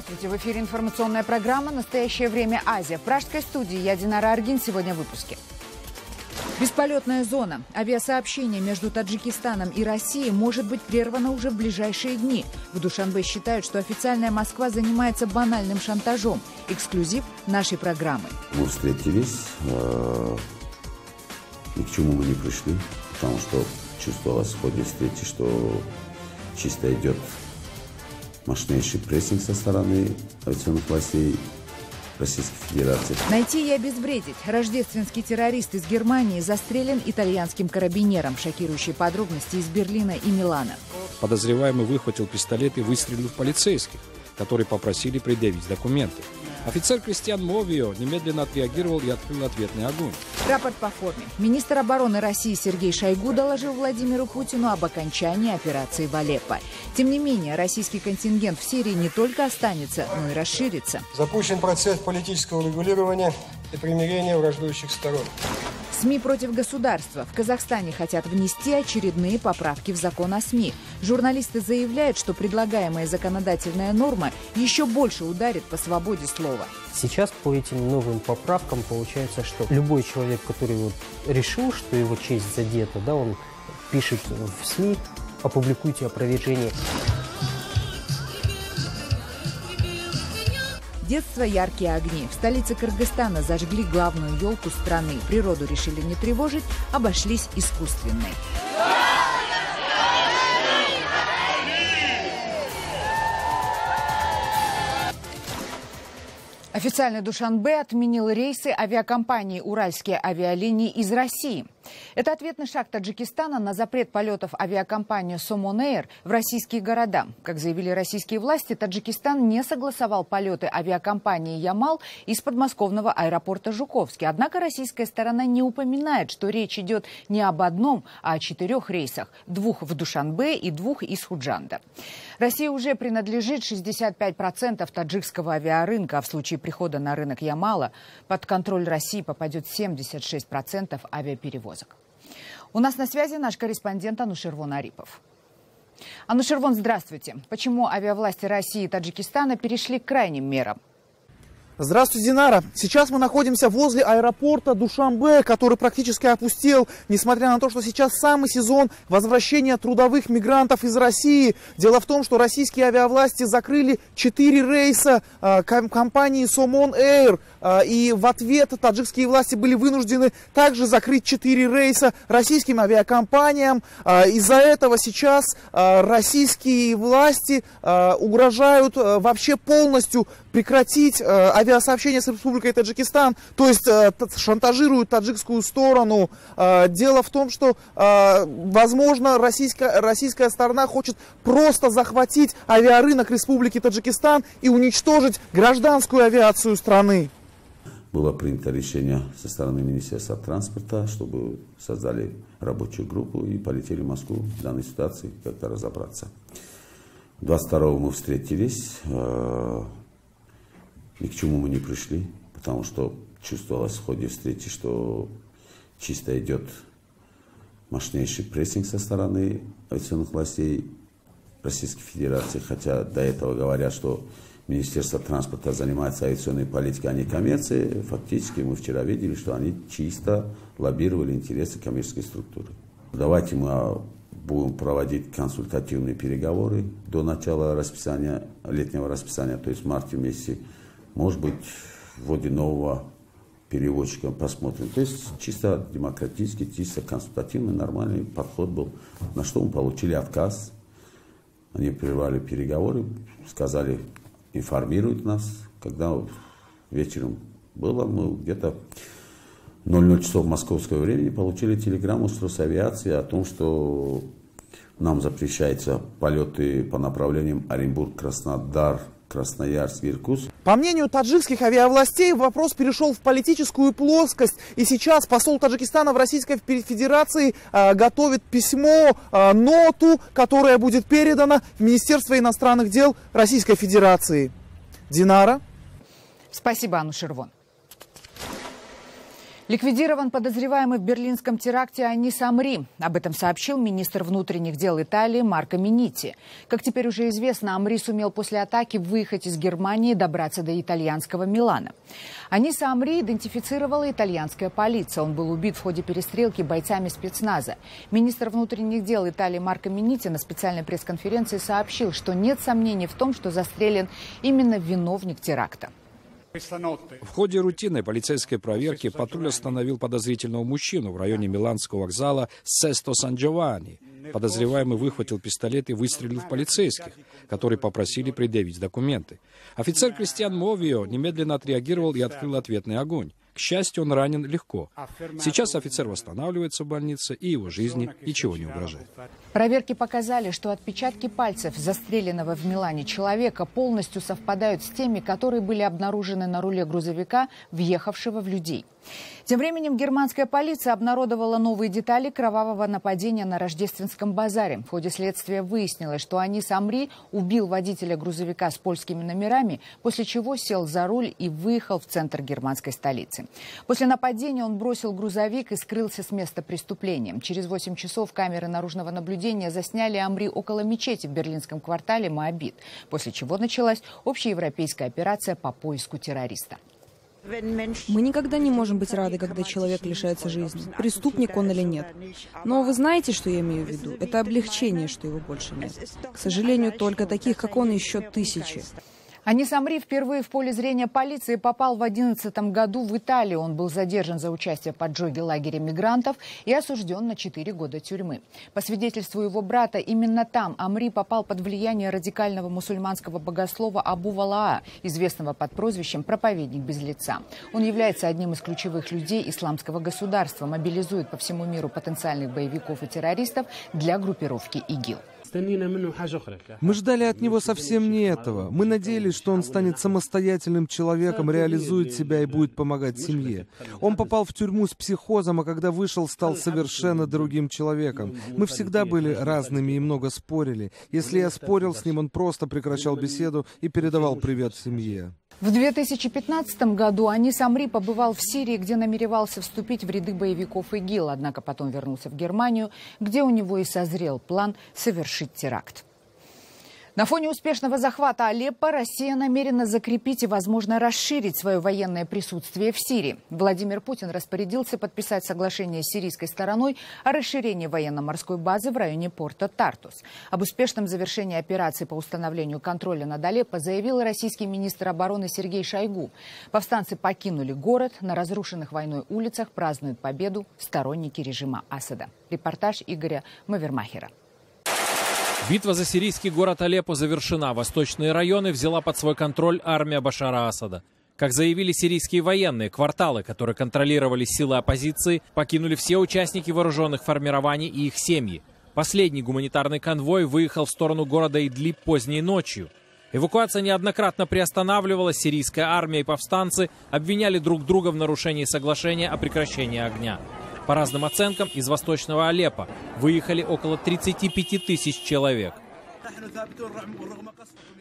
Здравствуйте! В эфире информационная программа «Настоящее время. Азия». В пражской студии я, Динара Аргин. Сегодня в выпуске. Бесполетная зона. Авиасообщение между Таджикистаном и Россией может быть прервано уже в ближайшие дни. В Душанбе считают, что официальная Москва занимается банальным шантажом. Эксклюзив нашей программы. Мы встретились, ни к чему мы не пришли, потому что чувствовалось в ходе встречи, что чисто идет мощнейший прессинг со стороны авиационных властей Российской Федерации. Найти и обезвредить. Рождественский террорист из Германии застрелен итальянским карабинером. Шокирующие подробности из Берлина и Милана. Подозреваемый выхватил пистолет и выстрелил в полицейских, которые попросили предъявить документы. Офицер Кристиан Мовио немедленно отреагировал и открыл ответный огонь. Рапорт по форме. Министр обороны России Сергей Шойгу доложил Владимиру Путину об окончании операции в Алеппо. Тем не менее, российский контингент в Сирии не только останется, но и расширится. Запущен процесс политического регулирования и примирения враждующих сторон. СМИ против государства. В Казахстане хотят внести очередные поправки в закон о СМИ. Журналисты заявляют, что предлагаемая законодательная норма еще больше ударит по свободе слова. Сейчас по этим новым поправкам получается, что любой человек, который решил, что его честь задета, он пишет в СМИ: опубликуйте опровержение. Детство, яркие огни. В столице Кыргызстана зажгли главную елку страны. Природу решили не тревожить, обошлись искусственной. Официальный Душанбе отменил рейсы авиакомпании «Уральские авиалинии» из России. Это ответный шаг Таджикистана на запрет полетов авиакомпании «Сомон Эйр» в российские города. Как заявили российские власти, Таджикистан не согласовал полеты авиакомпании «Ямал» из подмосковного аэропорта Жуковский. Однако российская сторона не упоминает, что речь идет не об одном, а о 4 рейсах. 2 в Душанбе и 2 из Худжанда. России уже принадлежит 65% таджикского авиарынка, а в случае прихода на рынок Ямала под контроль России попадет 76% авиаперевозок. У нас на связи наш корреспондент Анушервон Арипов. Анушервон, здравствуйте. Почему авиавласти России и Таджикистана перешли к крайним мерам? Здравствуйте, Динара. Сейчас мы находимся возле аэропорта Душанбе, который практически опустел, несмотря на то, что сейчас самый сезон возвращения трудовых мигрантов из России. Дело в том, что российские авиавласти закрыли 4 рейса компании «Сомон Эйр». И в ответ таджикские власти были вынуждены также закрыть 4 рейса российским авиакомпаниям. Из-за этого сейчас российские власти угрожают вообще полностью прекратить авиасообщение с Республикой Таджикистан, то есть шантажируют таджикскую сторону. Дело в том, что, возможно, российская сторона хочет просто захватить авиарынок Республики Таджикистан и уничтожить гражданскую авиацию страны. Было принято решение со стороны Министерства транспорта, чтобы создали рабочую группу и полетели в Москву в данной ситуации как-то разобраться. 22-го мы встретились. Ни к чему мы не пришли, потому что чувствовалось в ходе встречи, что чисто идет мощнейший прессинг со стороны авиационных властей Российской Федерации. Хотя до этого говорят, что Министерство транспорта занимается авиационной политикой, а не коммерцией. Фактически мы вчера видели, что они чисто лоббировали интересы коммерческой структуры. Давайте мы будем проводить консультативные переговоры до начала расписания, летнего расписания, то есть в марте месяце. Может быть, в ходе нового переводчика посмотрим. То есть чисто демократический, чисто консультативный, нормальный подход был. На что мы получили отказ. Они прервали переговоры, сказали, информируют нас. Когда вечером было, мы где-то 00 часов московского времени получили телеграмму с Росавиации о том, что нам запрещаются полеты по направлениям Оренбург, Краснодар, Красноярск, Иркутск. По мнению таджикских авиавластей, вопрос перешел в политическую плоскость. И сейчас посол Таджикистана в Российской Федерации готовит письмо, ноту, которая будет передана в Министерство иностранных дел Российской Федерации. Динара. Спасибо, Анушервон. Ликвидирован подозреваемый в берлинском теракте Анис Амри. Об этом сообщил министр внутренних дел Италии Марко Минити. Как теперь уже известно, Амри сумел после атаки выехать из Германии и добраться до итальянского Милана. Аниса Амри идентифицировала итальянская полиция. Он был убит в ходе перестрелки бойцами спецназа. Министр внутренних дел Италии Марко Минити на специальной пресс-конференции сообщил, что нет сомнений в том, что застрелен именно виновник теракта. В ходе рутинной полицейской проверки патруль остановил подозрительного мужчину в районе Миланского вокзала Сесто Сан-Джованни. Подозреваемый выхватил пистолет и выстрелил в полицейских, которые попросили предъявить документы. Офицер Кристиан Мовио немедленно отреагировал и открыл ответный огонь. К счастью, он ранен легко. Сейчас офицер восстанавливается в больнице, и его жизни ничего не угрожает. Проверки показали, что отпечатки пальцев застреленного в Милане человека полностью совпадают с теми, которые были обнаружены на руле грузовика, въехавшего в людей. Тем временем германская полиция обнародовала новые детали кровавого нападения на Рождественском базаре. В ходе следствия выяснилось, что Анис Амри убил водителя грузовика с польскими номерами, после чего сел за руль и выехал в центр германской столицы. После нападения он бросил грузовик и скрылся с места преступления. Через 8 часов камеры наружного наблюдения засняли Амри около мечети в берлинском квартале Моабит, после чего началась общеевропейская операция по поиску террориста. Мы никогда не можем быть рады, когда человек лишается жизни, преступник он или нет. Но вы знаете, что я имею в виду? Это облегчение, что его больше нет. К сожалению, только таких, как он, еще тысячи. Анис Амри впервые в поле зрения полиции попал в 2011 году в Италию. Он был задержан за участие в поджоге лагеря мигрантов и осужден на 4 года тюрьмы. По свидетельству его брата, именно там Амри попал под влияние радикального мусульманского богослова Абу Валаа, известного под прозвищем «Проповедник без лица». Он является одним из ключевых людей исламского государства, мобилизует по всему миру потенциальных боевиков и террористов для группировки ИГИЛ. Мы ждали от него совсем не этого. Мы надеялись, что он станет самостоятельным человеком, реализует себя и будет помогать семье. Он попал в тюрьму с психозом, а когда вышел, стал совершенно другим человеком. Мы всегда были разными и много спорили. Если я спорил с ним, он просто прекращал беседу и передавал привет семье. В 2015 году Анис Амри побывал в Сирии, где намеревался вступить в ряды боевиков ИГИЛ, однако потом вернулся в Германию, где у него и созрел план совершить теракт. На фоне успешного захвата Алеппо Россия намерена закрепить и, возможно, расширить свое военное присутствие в Сирии. Владимир Путин распорядился подписать соглашение с сирийской стороной о расширении военно-морской базы в районе порта Тартус. Об успешном завершении операции по установлению контроля над Алеппо заявил российский министр обороны Сергей Шойгу. Повстанцы покинули город, на разрушенных войной улицах празднуют победу сторонники режима Асада. Репортаж Игоря Мавермахера. Битва за сирийский город Алеппо завершена. Восточные районы взяла под свой контроль армия Башара Асада. Как заявили сирийские военные, кварталы, которые контролировали силы оппозиции, покинули все участники вооруженных формирований и их семьи. Последний гуманитарный конвой выехал в сторону города Идлиб поздней ночью. Эвакуация неоднократно приостанавливалась, сирийская армия и повстанцы обвиняли друг друга в нарушении соглашения о прекращении огня. По разным оценкам, из восточного Алеппо выехали около 35 тысяч человек.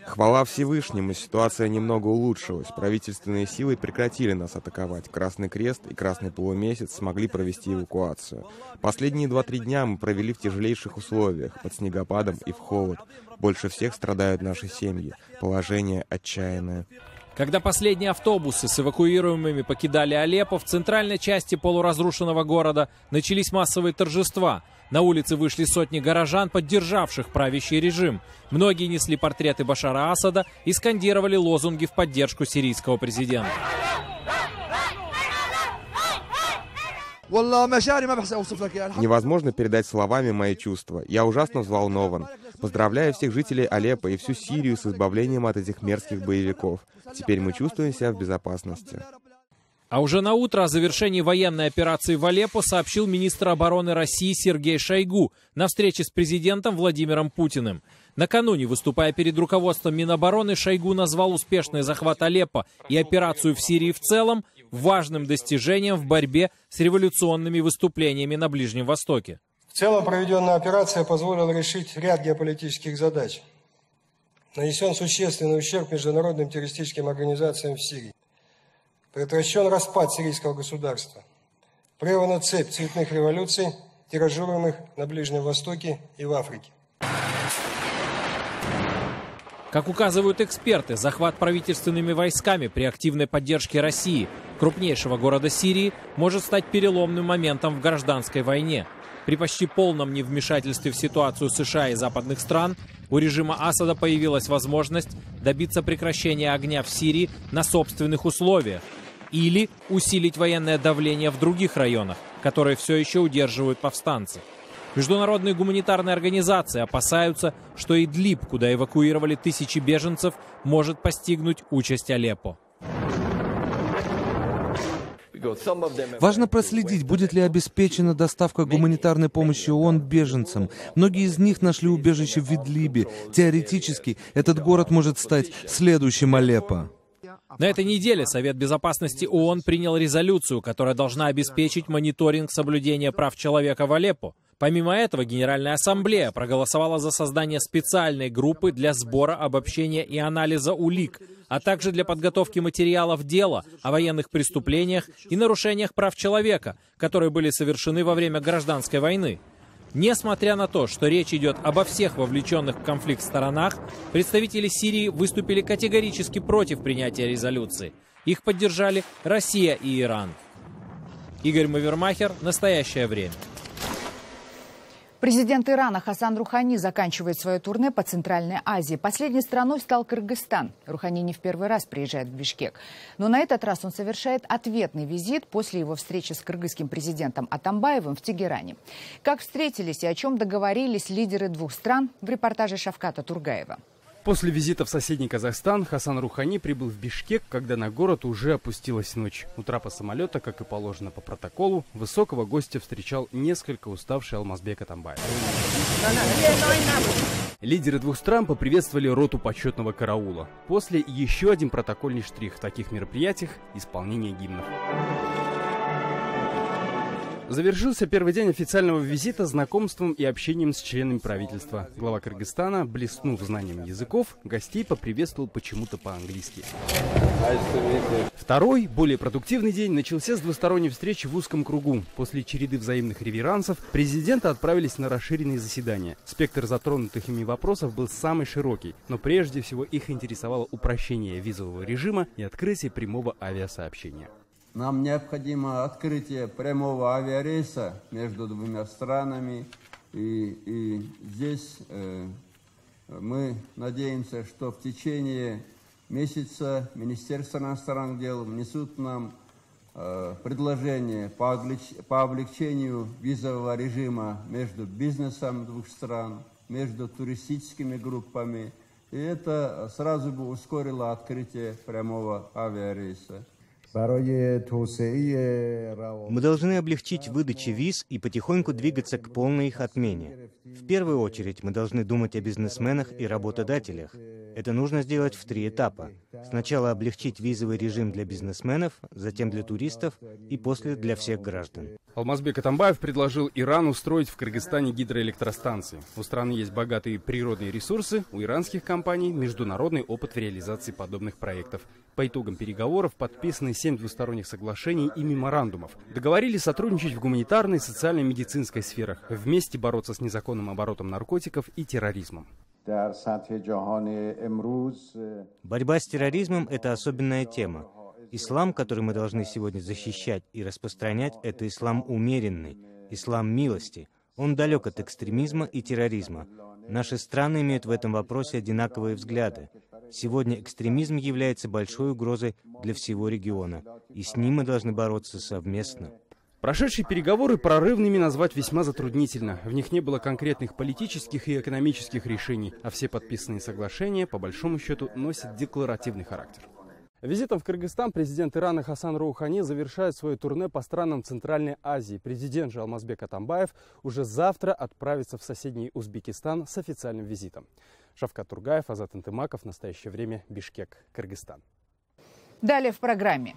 Хвала Всевышнему, ситуация немного улучшилась. Правительственные силы прекратили нас атаковать. Красный Крест и Красный Полумесяц смогли провести эвакуацию. Последние 2-3 дня мы провели в тяжелейших условиях, под снегопадом и в холод. Больше всех страдают наши семьи. Положение отчаянное. Когда последние автобусы с эвакуируемыми покидали Алеппо, в центральной части полуразрушенного города начались массовые торжества. На улицы вышли сотни горожан, поддержавших правящий режим. Многие несли портреты Башара Асада и скандировали лозунги в поддержку сирийского президента. Невозможно передать словами мои чувства. Я ужасно взволнован. Поздравляю всех жителей Алеппо и всю Сирию с избавлением от этих мерзких боевиков. Теперь мы чувствуем себя в безопасности. А уже на утро о завершении военной операции в Алеппо сообщил министр обороны России Сергей Шойгу на встрече с президентом Владимиром Путиным. Накануне, выступая перед руководством Минобороны, Шойгу назвал успешный захват Алеппо и операцию в Сирии в целом важным достижением в борьбе с революционными выступлениями на Ближнем Востоке. В целом проведенная операция позволила решить ряд геополитических задач. Нанесен существенный ущерб международным террористическим организациям в Сирии. Предотвращен распад сирийского государства. прервана цепь цветных революций, тиражируемых на Ближнем Востоке и в Африке. Как указывают эксперты, захват правительственными войсками при активной поддержке России крупнейшего города Сирии может стать переломным моментом в гражданской войне. При почти полном невмешательстве в ситуацию США и западных стран у режима Асада появилась возможность добиться прекращения огня в Сирии на собственных условиях или усилить военное давление в других районах, которые все еще удерживают повстанцы. Международные гуманитарные организации опасаются, что Идлиб, куда эвакуировали тысячи беженцев, может постигнуть участь Алеппо. Важно проследить, будет ли обеспечена доставка гуманитарной помощи ООН беженцам. Многие из них нашли убежище в Идлибе. Теоретически, этот город может стать следующим Алеппо. На этой неделе Совет Безопасности ООН принял резолюцию, которая должна обеспечить мониторинг соблюдения прав человека в Алеппо. Помимо этого, Генеральная Ассамблея проголосовала за создание специальной группы для сбора, обобщения и анализа улик, а также для подготовки материалов дела о военных преступлениях и нарушениях прав человека, которые были совершены во время гражданской войны. Несмотря на то, что речь идет обо всех вовлеченных в конфликт сторонах, представители Сирии выступили категорически против принятия резолюции. Их поддержали Россия и Иран. Игорь Мавермахер, «Настоящее время». Президент Ирана Хасан Рухани заканчивает свое турне по Центральной Азии. Последней страной стал Кыргызстан. Рухани не в первый раз приезжает в Бишкек. Но на этот раз он совершает ответный визит после его встречи с кыргызским президентом Атамбаевым в Тегеране. Как встретились и о чем договорились лидеры двух стран, в репортаже Шавката Тургаева. После визита в соседний Казахстан Хасан Рухани прибыл в Бишкек, когда на город уже опустилась ночь. У трапа самолета, как и положено по протоколу, высокого гостя встречал несколько уставший Алмазбек Атамбаев. Лидеры двух стран поприветствовали роту почетного караула. После еще один протокольный штрих в таких мероприятиях – исполнение гимнов. Завершился первый день официального визита знакомством и общением с членами правительства. Глава Кыргызстана, блеснув знанием языков, гостей поприветствовал почему-то по-английски. Второй, более продуктивный день начался с двусторонней встречи в узком кругу. После череды взаимных реверансов президенты отправились на расширенные заседания. Спектр затронутых ими вопросов был самый широкий, но прежде всего их интересовало упрощение визового режима и открытие прямого авиасообщения. Нам необходимо открытие прямого авиарейса между двумя странами. И здесь мы надеемся, что в течение месяца Министерство иностранных дел внесут нам предложение по облегчению визового режима между бизнесом двух стран, между туристическими группами. И это сразу бы ускорило открытие прямого авиарейса. Мы должны облегчить выдачу виз и потихоньку двигаться к полной их отмене. В первую очередь мы должны думать о бизнесменах и работодателях. Это нужно сделать в 3 этапа. Сначала облегчить визовый режим для бизнесменов, затем для туристов и после для всех граждан. Алмазбек Атамбаев предложил Ирану строить в Кыргызстане гидроэлектростанции. У страны есть богатые природные ресурсы, у иранских компаний международный опыт в реализации подобных проектов. По итогам переговоров подписаны 7 двусторонних соглашений и меморандумов. Договорились сотрудничать в гуманитарной, социальной и медицинской сферах, вместе бороться с незаконным оборотом наркотиков и терроризмом. Борьба с терроризмом – это особенная тема. Ислам, который мы должны сегодня защищать и распространять, это ислам умеренный, ислам милости. Он далек от экстремизма и терроризма. Наши страны имеют в этом вопросе одинаковые взгляды. Сегодня экстремизм является большой угрозой для всего региона, и с ним мы должны бороться совместно. Прошедшие переговоры прорывными назвать весьма затруднительно. В них не было конкретных политических и экономических решений, а все подписанные соглашения, по большому счету, носят декларативный характер. Визитом в Кыргызстан президент Ирана Хасан Рухани завершает свое турне по странам Центральной Азии. Президент же Алмазбек Атамбаев уже завтра отправится в соседний Узбекистан с официальным визитом. Шавкат Тургаев, Азат Антымаков, «Настоящее время», Бишкек, Кыргызстан. Далее в программе.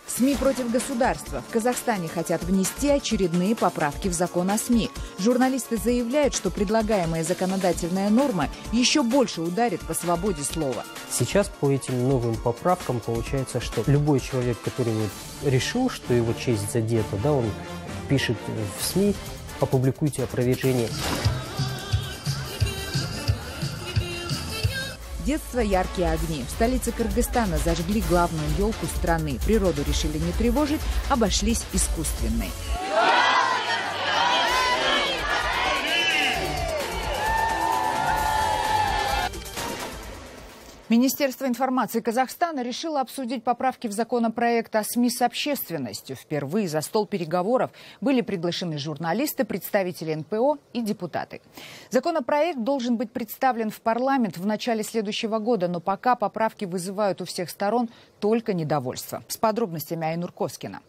СМИ против государства. В Казахстане хотят внести очередные поправки в закон о СМИ. Журналисты заявляют, что предлагаемая законодательная норма еще больше ударит по свободе слова. Сейчас по этим новым поправкам получается, что любой человек, который решил, что его честь задета, да, он пишет в СМИ, опубликуйте опровержение. Детство, яркие огни. В столице Кыргызстана зажгли главную елку страны. Природу решили не тревожить, обошлись искусственной. Министерство информации Казахстана решило обсудить поправки в законопроект о СМИ с общественностью. Впервые за стол переговоров были приглашены журналисты, представители НПО и депутаты. Законопроект должен быть представлен в парламент в начале следующего года, но пока поправки вызывают у всех сторон только недовольство. С подробностями Айнур Коскина.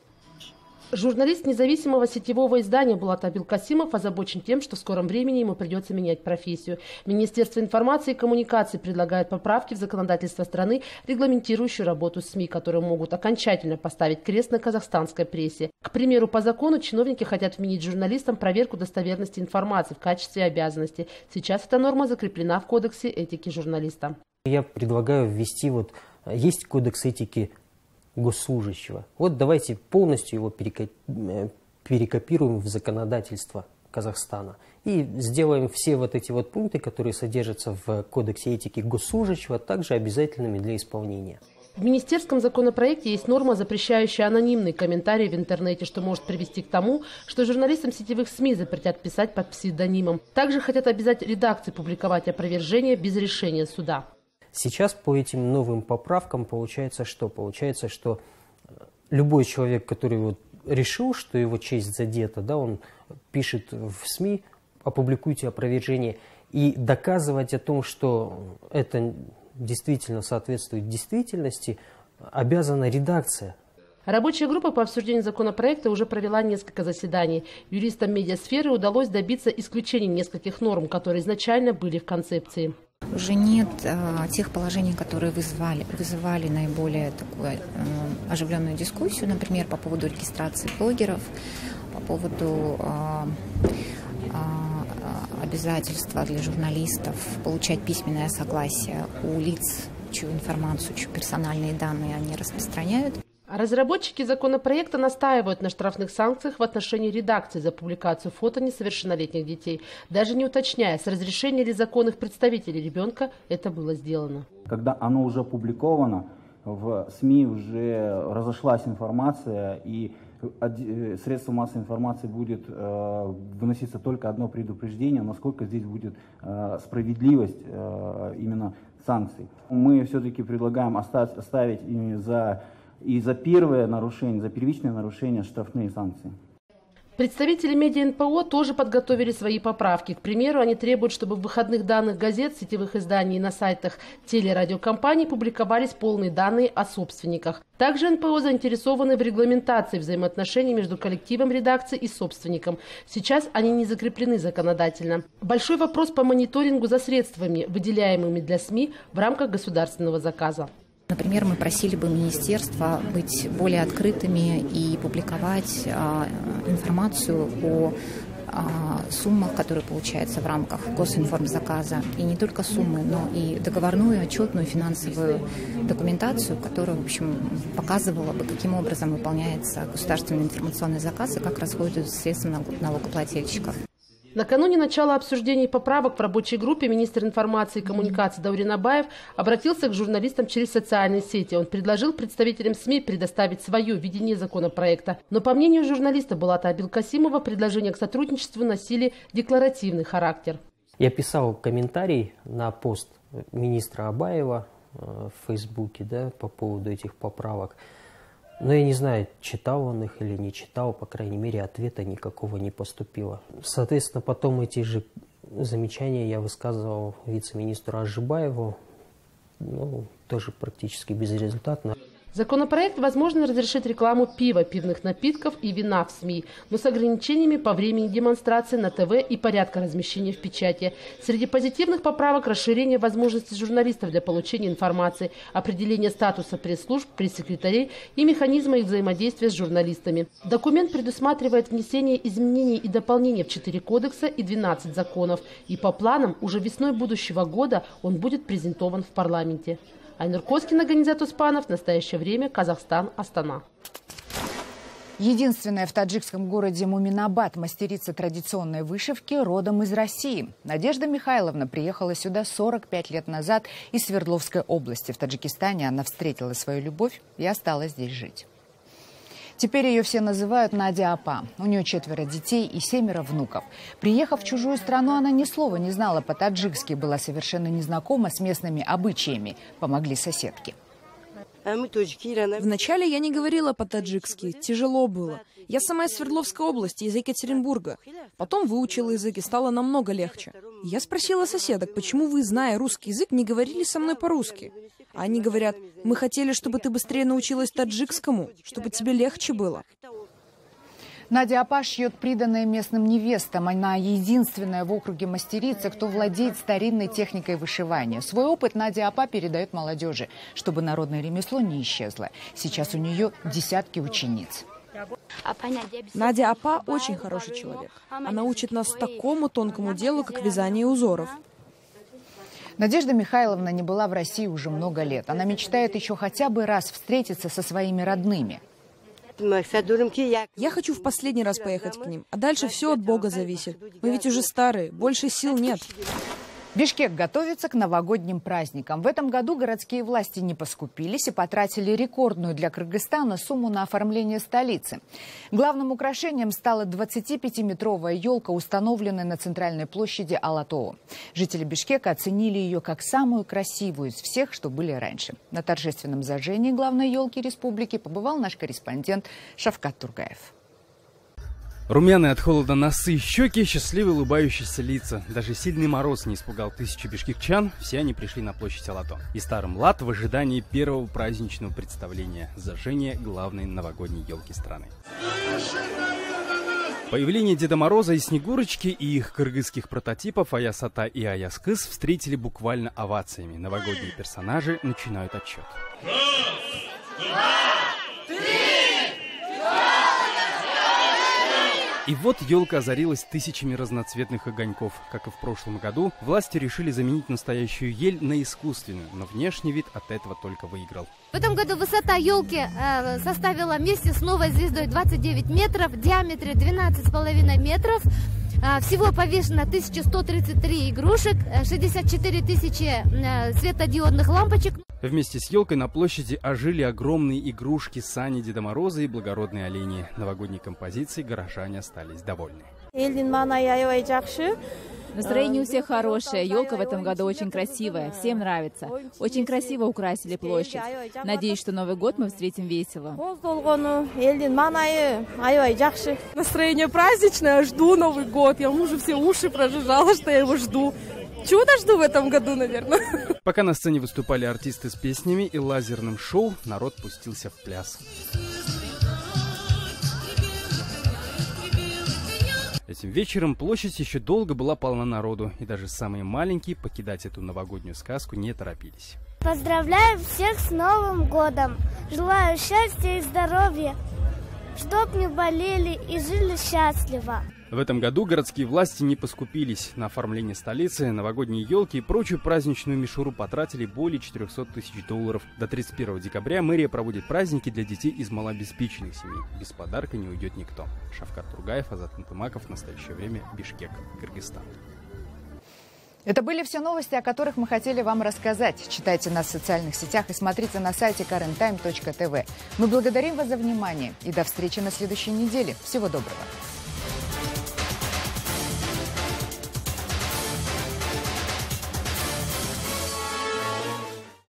Журналист независимого сетевого издания Булат Абилкасимов озабочен тем, что в скором времени ему придется менять профессию. Министерство информации и коммуникаций предлагает поправки в законодательство страны, регламентирующие работу СМИ, которые могут окончательно поставить крест на казахстанской прессе. К примеру, по закону чиновники хотят вменить журналистам проверку достоверности информации в качестве обязанности. Сейчас эта норма закреплена в Кодексе этики журналиста. Я предлагаю ввести, есть Кодекс этики госслужащего. Давайте полностью его перекопируем в законодательство Казахстана и сделаем все эти пункты, которые содержатся в Кодексе этики госслужащего, также обязательными для исполнения. В министерском законопроекте есть норма, запрещающая анонимные комментарии в интернете, что может привести к тому, что журналистам сетевых СМИ запретят писать под псевдонимом. Также хотят обязать редакции публиковать опровержения без решения суда. Сейчас по этим новым поправкам получается что? Получается, что любой человек, который решил, что его честь задета, он пишет в СМИ, опубликуйте опровержение, и доказывать о том, что это действительно соответствует действительности, обязана редакция. Рабочая группа по обсуждению законопроекта уже провела несколько заседаний. Юристам медиасферы удалось добиться исключения нескольких норм, которые изначально были в концепции. Уже нет тех положений, которые вызывали наиболее такую оживленную дискуссию, например, по поводу регистрации блогеров, по поводу обязательства для журналистов получать письменное согласие у лиц, чью информацию, чьи персональные данные они распространяют. Разработчики законопроекта настаивают на штрафных санкциях в отношении редакции за публикацию фото несовершеннолетних детей, даже не уточняя, с разрешения ли законных представителей ребенка это было сделано. Когда оно уже опубликовано, в СМИ уже разошлась информация, и средства массовой информации будет выноситься только одно предупреждение, насколько здесь будет справедливость именно санкций. Мы все-таки предлагаем оставить и за первое нарушение, за первичное нарушение штрафные санкции. Представители медиа-НПО тоже подготовили свои поправки. К примеру, они требуют, чтобы в выходных данных газет, сетевых изданий и на сайтах телерадиокомпаний публиковались полные данные о собственниках. Также НПО заинтересованы в регламентации взаимоотношений между коллективом редакции и собственником. Сейчас они не закреплены законодательно. Большой вопрос по мониторингу за средствами, выделяемыми для СМИ в рамках государственного заказа. Например, мы просили бы министерства быть более открытыми и публиковать информацию о суммах, которые получаются в рамках госинформзаказа. И не только суммы, но и договорную, отчетную, финансовую документацию, которая, в общем, показывала бы, каким образом выполняется государственный информационный заказ и как расходуются средства налогоплательщиков. Накануне начала обсуждений поправок в рабочей группе министр информации и коммуникации Даурен Абаев обратился к журналистам через социальные сети. Он предложил представителям СМИ предоставить свое видение законопроекта. Но, по мнению журналиста Булата Абилкасимова, предложения к сотрудничеству носили декларативный характер. Я писал комментарий на пост министра Абаева в Фейсбуке по поводу этих поправок. Но я не знаю, читал он их или не читал, по крайней мере, ответа никакого не поступило. Соответственно, потом эти же замечания я высказывал вице-министру Ажибаеву, тоже практически безрезультатно. Законопроект, возможно, разрешит рекламу пива, пивных напитков и вина в СМИ, но с ограничениями по времени демонстрации на ТВ и порядка размещения в печати. Среди позитивных поправок расширение возможностей журналистов для получения информации, определение статуса пресс-служб, пресс-секретарей и механизма их взаимодействия с журналистами. Документ предусматривает внесение изменений и дополнений в 4 кодекса и 12 законов. И по планам уже весной будущего года он будет презентован в парламенте. Айнур Коскина, Ганизат Успанов. В настоящее время Казахстан, Астана. Единственная в таджикском городе Муминабад мастерица традиционной вышивки родом из России. Надежда Михайловна приехала сюда 45 лет назад из Свердловской области. В Таджикистане она встретила свою любовь и осталась здесь жить. Теперь ее все называют Надя Апа. У нее 4 детей и 7 внуков. Приехав в чужую страну, она ни слова не знала по-таджикски, была совершенно незнакома с местными обычаями. Помогли соседки. Вначале я не говорила по-таджикски, тяжело было. Я сама из Свердловской области, из Екатеринбурга. Потом выучила язык и стало намного легче. Я спросила соседок, почему вы, зная русский язык, не говорили со мной по-русски? Они говорят, мы хотели, чтобы ты быстрее научилась таджикскому, чтобы тебе легче было. Надя Апа шьет приданное местным невестам. Она единственная в округе мастерица, кто владеет старинной техникой вышивания. Свой опыт Надя Апа передает молодежи, чтобы народное ремесло не исчезло. Сейчас у нее десятки учениц. Надя Апа очень хороший человек. Она учит нас такому тонкому делу, как вязание узоров. Надежда Михайловна не была в России уже много лет. Она мечтает еще хотя бы раз встретиться со своими родными. Я хочу в последний раз поехать к ним, а дальше все от Бога зависит. Мы ведь уже старые, больше сил нет. Бишкек готовится к новогодним праздникам. В этом году городские власти не поскупились и потратили рекордную для Кыргызстана сумму на оформление столицы. Главным украшением стала 25-метровая елка, установленная на центральной площади Алатоо. Жители Бишкека оценили ее как самую красивую из всех, что были раньше. На торжественном зажжении главной елки республики побывал наш корреспондент Шавкат Тургаев. Румяные от холода носы, щеки, счастливые улыбающиеся лица. Даже сильный мороз не испугал тысячи бишкекчан. Все они пришли на площадь Алатоо. И Старый Млад в ожидании первого праздничного представления – зажжения главной новогодней елки страны. Появление Деда Мороза и Снегурочки и их кыргызских прототипов Аяз Ата и Аяз Кыз встретили буквально овациями. Новогодние персонажи начинают отсчет. И вот елка озарилась тысячами разноцветных огоньков. Как и в прошлом году, власти решили заменить настоящую ель на искусственную, но внешний вид от этого только выиграл. В этом году высота елки составила вместе с новой звездой 29 метров, в диаметре 12,5 метров. Всего повешено 1133 игрушек, 64 тысячи светодиодных лампочек. Вместе с елкой на площади ожили огромные игрушки, сани Деда Мороза и благородные олени. Новогодней композицией горожане остались довольны. Настроение у всех хорошее. Елка в этом году очень красивая. Всем нравится. Очень красиво украсили площадь. Надеюсь, что Новый год мы встретим весело. Настроение праздничное. Жду Новый год. Я мужу все уши прожужжала, что я его жду. Чудо жду в этом году, наверное. Пока на сцене выступали артисты с песнями и лазерным шоу, народ пустился в пляс. Этим вечером площадь еще долго была полна народу, и даже самые маленькие покидать эту новогоднюю сказку не торопились. Поздравляю всех с Новым годом! Желаю счастья и здоровья, чтоб не болели и жили счастливо. В этом году городские власти не поскупились. На оформление столицы, новогодние елки и прочую праздничную мишуру потратили более 400 тысяч $. До 31 декабря мэрия проводит праздники для детей из малообеспеченных семей. Без подарка не уйдет никто. Шавкат Тургаев, Азат Нтымаков. В настоящее время Бишкек, Кыргызстан. Это были все новости, о которых мы хотели вам рассказать. Читайте нас в социальных сетях и смотрите на сайте karenTime.tv. Мы благодарим вас за внимание и до встречи на следующей неделе. Всего доброго.